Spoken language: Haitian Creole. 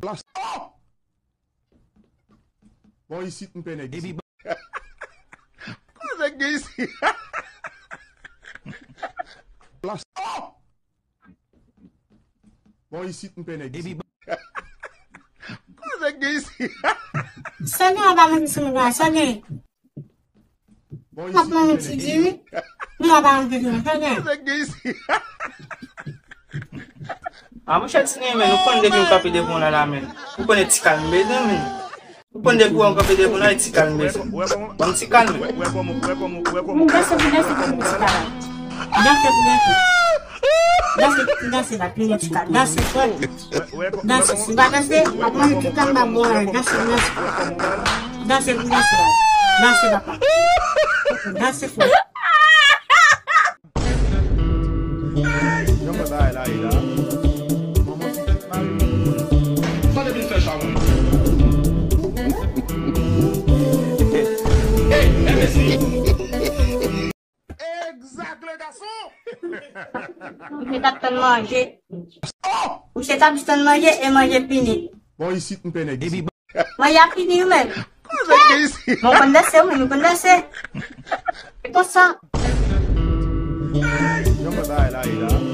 Place. Oh! Bon, ici, tu peux ici. Comment c'est ici? Place. Oh! Bon, ici, tu peux ici. Comment c'est ici? Salut, on va me dire, salut. Bon, ici, Papa me dit, moi, va me dire, salut. comment c'est ici? Ah, mon cher ciné, mais nous prenons un café de bon là, là, mais vous prenez petit calme, mais vous prenez un café de bon là, petit calme, mais bon, petit calme. Danse la pilitica, danse foi. Danse, se vai dançar, a mãe que tá na bola, danse. Danse da pá. Danse foi. Vamos dar ela aí, tá? Só deve fechar um. Ei, é assim. Exact, garçon! Você tá tentando manger. Você tá precisando manger e manger pini. Bon, ici, tu peux ici. Mas já pediu mesmo. Comment c'est ici? Não pode descer, não pode descer. É coçar. Vamos dar ela aí, tá?